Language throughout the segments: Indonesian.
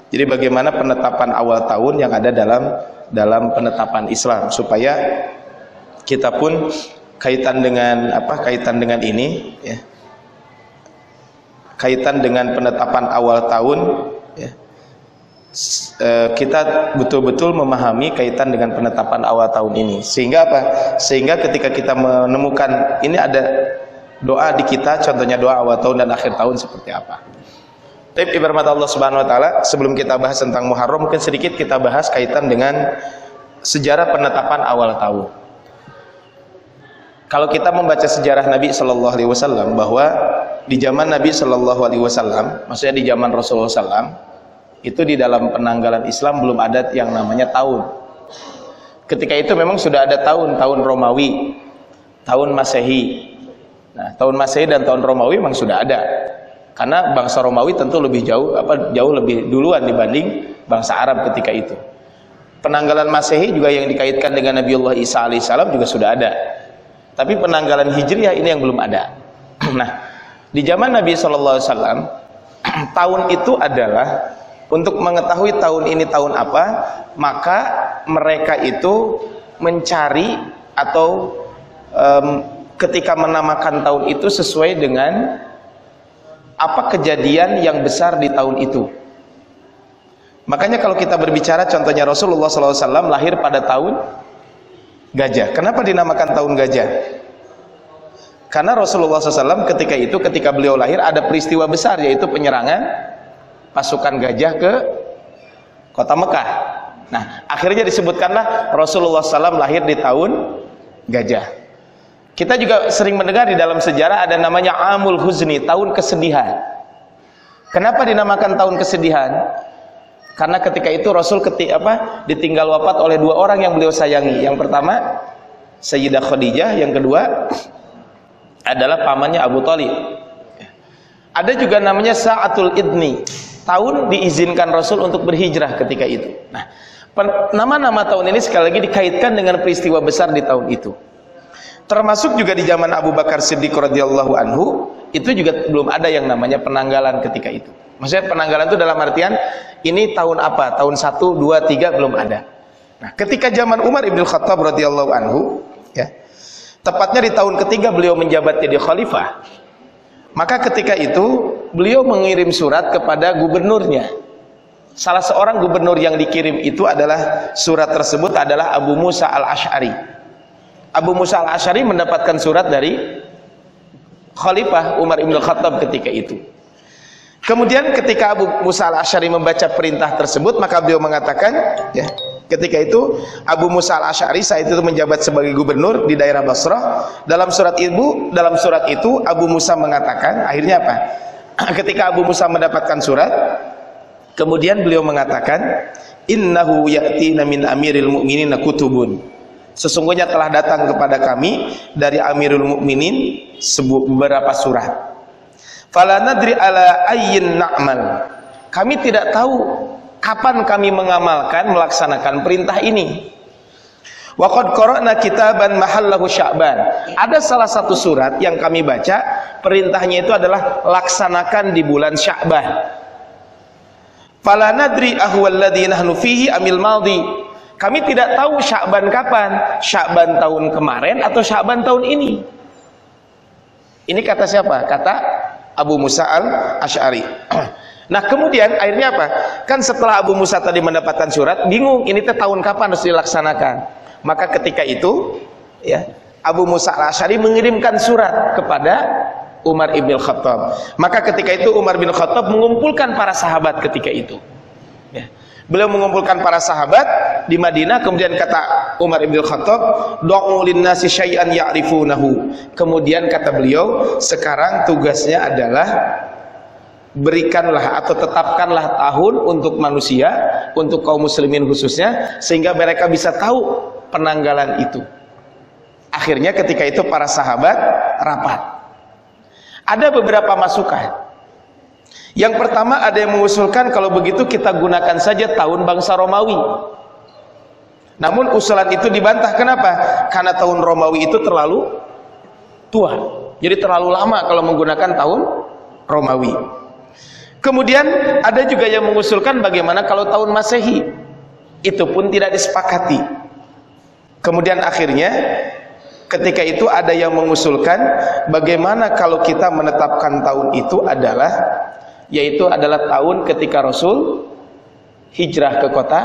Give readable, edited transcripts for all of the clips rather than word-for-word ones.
Jadi bagaimana penetapan awal tahun yang ada dalam penetapan Islam, supaya kita pun kaitan dengan ini ya. Kaitan dengan penetapan awal tahun ya. Kita betul-betul memahami kaitan dengan penetapan awal tahun ini, sehingga apa? Sehingga ketika kita menemukan ini ada doa di kita, contohnya doa awal tahun dan akhir tahun seperti apa. Tapi ibarat Allah Subhanahu wa taala, sebelum kita bahas tentang Muharram, mungkin sedikit kita bahas kaitan dengan sejarah penetapan awal tahun. Kalau kita membaca sejarah Nabi Shallallahu Alaihi Wasallam, bahwa di zaman Nabi Shallallahu Alaihi Wasallam, maksudnya di zaman Rasulullah SAW, itu di dalam penanggalan Islam belum ada yang namanya tahun. Ketika itu memang sudah ada tahun Romawi, tahun Masehi. Nah, tahun Masehi dan tahun Romawi memang sudah ada. Karena bangsa Romawi tentu lebih jauh lebih duluan dibanding bangsa Arab ketika itu. Penanggalan Masehi juga yang dikaitkan dengan Nabiullah Isa alaihissalam juga sudah ada. Tapi penanggalan Hijriah ini yang belum ada. Nah, di zaman Nabi SAW, tahun itu adalah untuk mengetahui tahun ini tahun apa, maka mereka itu mencari atau ketika menamakan tahun itu sesuai dengan apa kejadian yang besar di tahun itu. Makanya kalau kita berbicara contohnya Rasulullah SAW lahir pada tahun gajah. Kenapa dinamakan tahun gajah? Karena Rasulullah SAW ketika beliau lahir ada peristiwa besar, yaitu penyerangan pasukan gajah ke kota Mekah. Nah, akhirnya disebutkanlah Rasulullah SAW lahir di tahun gajah. Kita juga sering mendengar di dalam sejarah ada namanya Amul Huzni, tahun kesedihan. Kenapa dinamakan tahun kesedihan? Karena ketika itu Rasul ditinggal wafat oleh dua orang yang beliau sayangi. Yang pertama Sayyidah Khadijah, yang kedua adalah pamannya Abu Thalib. Ada juga namanya Sa'atul Idni, tahun diizinkan Rasul untuk berhijrah ketika itu. Nah, nama-nama tahun ini sekali lagi dikaitkan dengan peristiwa besar di tahun itu. Termasuk juga di zaman Abu Bakar Siddiq radhiyallahu anhu, itu juga belum ada yang namanya penanggalan ketika itu. Maksudnya penanggalan itu dalam artian ini tahun apa? Tahun 1, 2, 3 belum ada. Nah, ketika zaman Umar ibn Khattab radhiyallahu anhu, ya, tepatnya di tahun ketiga beliau menjabat jadi khalifah, maka ketika itu beliau mengirim surat kepada gubernurnya. Salah seorang gubernur yang dikirim itu adalah surat tersebut adalah Abu Musa al-Asy'ari. Abu Musa al-Asy'ari mendapatkan surat dari Khalifah Umar ibn Khattab ketika itu. Kemudian ketika Abu Musa al-Asy'ari membaca perintah tersebut, maka beliau mengatakan, ya, ketika itu Abu Musa al-Asy'ari saat itu menjabat sebagai gubernur di daerah Basrah. Dalam surat itu Abu Musa mengatakan, akhirnya apa? Ketika Abu Musa mendapatkan surat, kemudian beliau mengatakan, innahu ya'tina min amiril mu'minin kutubun. Sesungguhnya telah datang kepada kami dari Amirul Mukminin beberapa surat. Fala nadri ala ayyin na'mal. Kami tidak tahu kapan kami melaksanakan perintah ini. Wa qad qara'na kitaban mahallahu Sya'ban. Ada salah satu surat yang kami baca, perintahnya itu adalah laksanakan di bulan Sya'ban. Fala nadri ahwal ladzi nahnu fihi amil madhi. Kami tidak tahu Sya'ban kapan, Sya'ban tahun kemarin atau Sya'ban tahun ini. Ini kata siapa? Kata Abu Musa al-Asy'ari. Nah, kemudian akhirnya apa? Kan setelah Abu Musa tadi mendapatkan surat, bingung ini tahun kapan harus dilaksanakan. Maka ketika itu, ya, Abu Musa al-Asy'ari mengirimkan surat kepada Umar ibn Khattab. Maka ketika itu Umar bin Khattab mengumpulkan para sahabat ketika itu. Ya. Beliau mengumpulkan para sahabat di Madinah, kemudian kata Umar ibn Khattab, "Du'u lin-nasi syai'an ya'rifunahu." Kemudian kata beliau, sekarang tugasnya adalah berikanlah atau tetapkanlah tahun untuk manusia, untuk kaum muslimin khususnya, sehingga mereka bisa tahu penanggalan itu. Akhirnya ketika itu para sahabat rapat. Ada beberapa masukan. Yang pertama ada yang mengusulkan kalau begitu kita gunakan saja tahun bangsa Romawi. Namun usulan itu dibantah. Kenapa? Karena tahun Romawi itu terlalu tua. Jadi terlalu lama kalau menggunakan tahun Romawi. Kemudian ada juga yang mengusulkan bagaimana kalau tahun Masehi, itu pun tidak disepakati. Kemudian akhirnya ketika itu ada yang mengusulkan bagaimana kalau kita menetapkan tahun itu adalah, yaitu adalah tahun ketika Rasul hijrah ke kota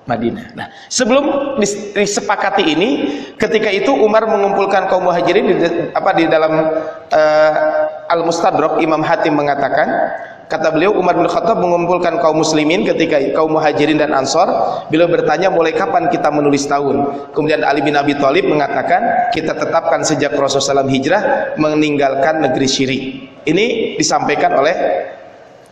Madinah. Nah, sebelum disepakati ini, ketika itu Umar mengumpulkan kaum muhajirin di dalam Al-Mustadrak, Imam Hatim mengatakan, kata beliau, Umar bin Khattab mengumpulkan kaum muslimin ketika kaum muhajirin dan ansor. Beliau bertanya, mulai kapan kita menulis tahun? Kemudian Ali bin Abi Thalib mengatakan, kita tetapkan sejak Rasulullah SAW hijrah meninggalkan negeri syirik. Ini disampaikan oleh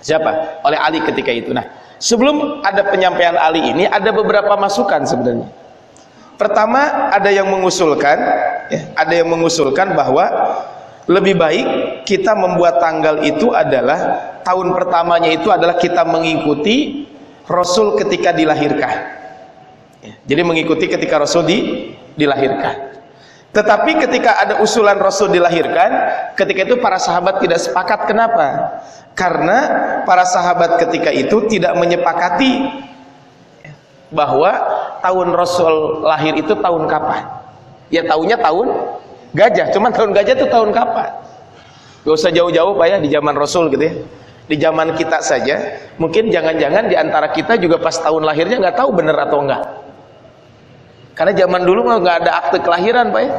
siapa? Oleh Ali ketika itu. Nah, sebelum ada penyampaian Ali ini, ada beberapa masukan sebenarnya. Pertama, ada yang mengusulkan bahwa lebih baik kita membuat tanggal itu adalah tahun pertamanya itu adalah kita mengikuti Rasul ketika dilahirkan. Jadi mengikuti ketika Rasul dilahirkan. Tetapi ketika ada usulan Rasul dilahirkan, ketika itu para sahabat tidak sepakat. Kenapa? Karena para sahabat ketika itu tidak menyepakati bahwa tahun Rasul lahir itu tahun kapan. Ya tahunya tahun gajah, cuman tahun gajah itu tahun kapan? Gak usah jauh-jauh Pak ya, di zaman Rasul gitu ya. Di zaman kita saja, mungkin jangan-jangan di antara kita juga pas tahun lahirnya nggak tahu bener atau enggak. Karena zaman dulu nggak ada akte kelahiran Pak ya.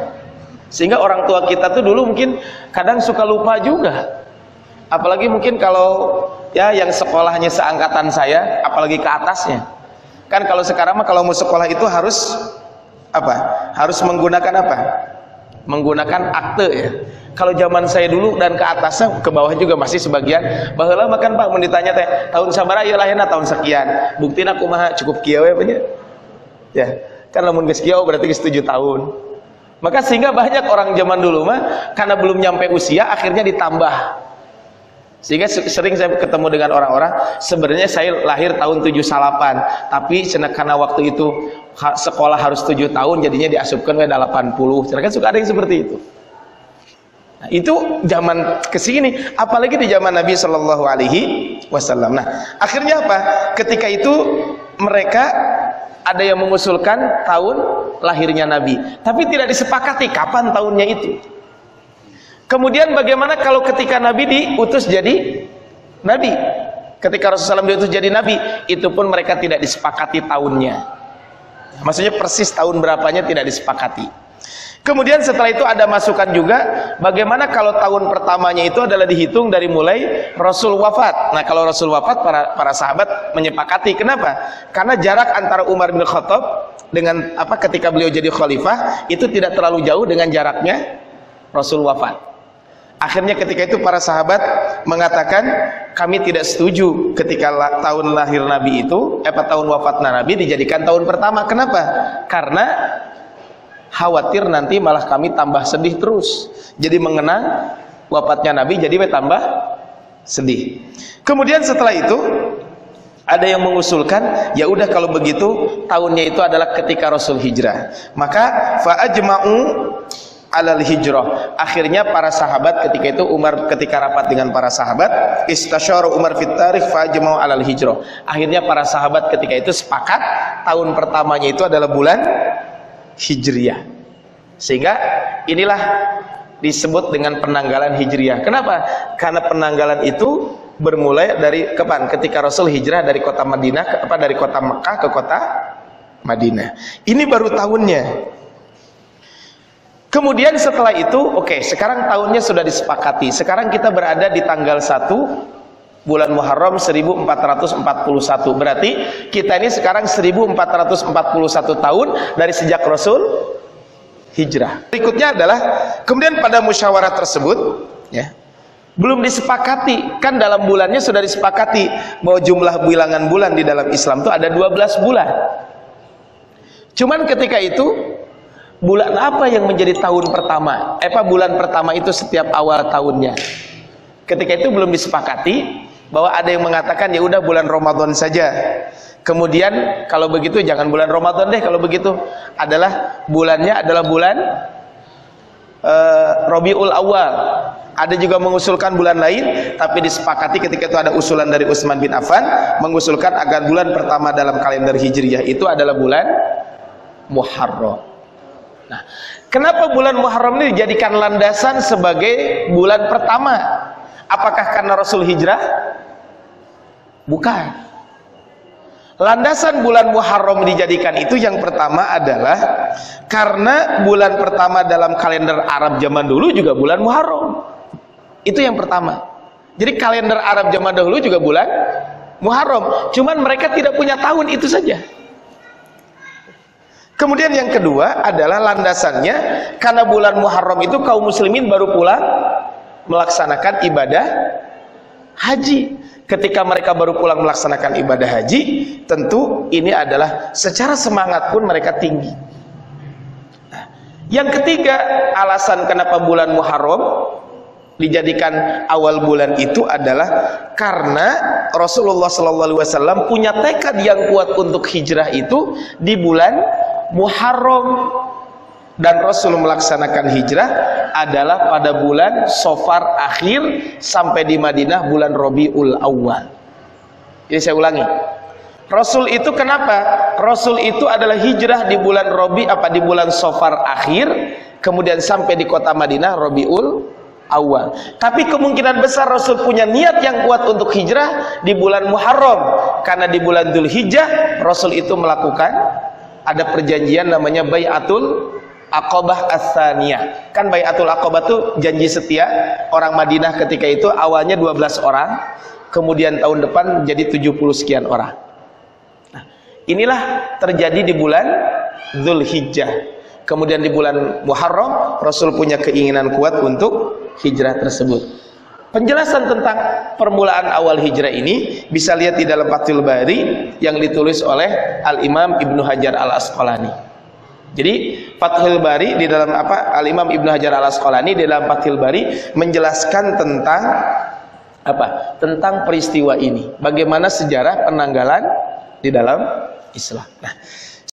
Sehingga orang tua kita tuh dulu mungkin kadang suka lupa juga. Apalagi mungkin kalau ya yang sekolahnya seangkatan saya, apalagi ke atasnya. Kan kalau sekarang mah kalau mau sekolah itu harus apa? Harus menggunakan apa? Menggunakan akte ya. Kalau zaman saya dulu dan ke atasnya, ke bawah juga masih sebagian. Baheula makan Pak, mau ditanya teh tahun sabaraha ieu lahirna tahun sekian. Buktina kumaha cukup kieu we Pak ya. Kan lamun geus kieu berarti geus 7 tahun. Maka sehingga banyak orang zaman dulu mah karena belum nyampe usia akhirnya ditambah. Sehingga sering saya ketemu dengan orang-orang, sebenarnya saya lahir tahun 78, tapi karena waktu itu sekolah harus 7 tahun, jadinya diasupkan ke 80. Kan suka ada yang seperti itu. Nah, itu zaman kesini, apalagi di zaman Nabi Shallallahu Alaihi Wasallam. Nah, akhirnya apa? Ketika itu mereka ada yang mengusulkan tahun lahirnya Nabi, tapi tidak disepakati kapan tahunnya itu. Kemudian bagaimana kalau ketika Nabi diutus jadi Nabi? Ketika Rasulullah SAW diutus jadi Nabi, itu pun mereka tidak disepakati tahunnya. Maksudnya persis tahun berapanya tidak disepakati. Kemudian setelah itu ada masukan juga, bagaimana kalau tahun pertamanya itu adalah dihitung dari mulai Rasul wafat. Nah kalau Rasul wafat, para sahabat menyepakati. Kenapa? Karena jarak antara Umar bin Khattab dengan ketika beliau jadi khalifah itu tidak terlalu jauh dengan jaraknya Rasul wafat. Akhirnya ketika itu para sahabat mengatakan, kami tidak setuju ketika tahun lahir Nabi itu, tahun wafatnya Nabi dijadikan tahun pertama. Kenapa? Karena khawatir nanti malah kami tambah sedih terus. Jadi mengenang wafatnya Nabi, jadi tambah sedih. Kemudian setelah itu ada yang mengusulkan, ya udah kalau begitu tahunnya itu adalah ketika Rasul hijrah. Maka fa ajma'u alal hijrah. Akhirnya para sahabat ketika itu, Umar ketika rapat dengan para sahabat, istasyara Umar fit tarikh fa ajma'u alal hijrah. Akhirnya para sahabat ketika itu sepakat tahun pertamanya itu adalah bulan Hijriyah. Sehingga inilah disebut dengan penanggalan Hijriyah. Kenapa? Karena penanggalan itu bermulai dari kapan? Ketika Rasul hijrah dari kota Madinah dari kota Mekah ke kota Madinah. Ini baru tahunnya. Kemudian setelah itu, oke, sekarang tahunnya sudah disepakati. Sekarang kita berada di tanggal 1 bulan Muharram 1441. Berarti kita ini sekarang 1441 tahun dari sejak Rasul hijrah. Berikutnya adalah kemudian pada musyawarah tersebut ya, belum disepakati, kan dalam bulannya sudah disepakati bahwa jumlah bilangan bulan di dalam Islam itu ada 12 bulan. Cuman ketika itu bulan apa yang menjadi tahun pertama? Bulan pertama itu setiap awal tahunnya. Ketika itu belum disepakati, bahwa ada yang mengatakan ya udah bulan Ramadan saja. Kemudian kalau begitu jangan bulan Ramadan deh, kalau begitu bulannya adalah bulan Rabiul Awal. Ada juga mengusulkan bulan lain, tapi disepakati ketika itu ada usulan dari Utsman bin Affan mengusulkan agar bulan pertama dalam kalender Hijriyah itu adalah bulan Muharram. Nah, kenapa bulan Muharram ini dijadikan landasan sebagai bulan pertama? Apakah karena Rasul hijrah? Bukan. Landasan bulan Muharram dijadikan itu yang pertama adalah karena bulan pertama dalam kalender Arab zaman dulu juga bulan Muharram. Itu yang pertama. Jadi kalender Arab zaman dahulu juga bulan Muharram. Cuman mereka tidak punya tahun, itu saja. Kemudian yang kedua adalah landasannya karena bulan Muharram itu kaum muslimin baru pulang melaksanakan ibadah haji. Ketika mereka baru pulang melaksanakan ibadah haji, tentu ini adalah secara semangat pun mereka tinggi. Nah, yang ketiga, alasan kenapa bulan Muharram dijadikan awal bulan itu adalah karena Rasulullah SAW punya tekad yang kuat untuk hijrah itu di bulan Muharram, dan Rasul melaksanakan hijrah adalah pada bulan Safar akhir sampai di Madinah bulan Rabiul Awal. Jadi saya ulangi, Rasul itu kenapa? Rasul itu adalah hijrah di bulan di bulan Safar akhir, kemudian sampai di kota Madinah Rabiul Awal. Tapi kemungkinan besar Rasul punya niat yang kuat untuk hijrah di bulan Muharram, karena di bulan Dzulhijjah Rasul itu melakukan ada perjanjian namanya Bai'atul Aqabah Ats-Tsaniyah. Kan Bai'atul Aqabah itu janji setia orang Madinah ketika itu awalnya 12 orang, kemudian tahun depan jadi 70 sekian orang. Nah, inilah terjadi di bulan Dzulhijjah. Kemudian di bulan Muharram Rasul punya keinginan kuat untuk hijrah tersebut. Penjelasan tentang permulaan awal hijrah ini bisa lihat di dalam Fathul Bari yang ditulis oleh Al-Imam Ibnu Hajar Al-Asqalani. Jadi Fathul Bari di dalam Al-Imam Ibnu Hajar Al-Asqalani di dalam Fathul Bari menjelaskan tentang tentang peristiwa ini, bagaimana sejarah penanggalan di dalam Islam. Nah,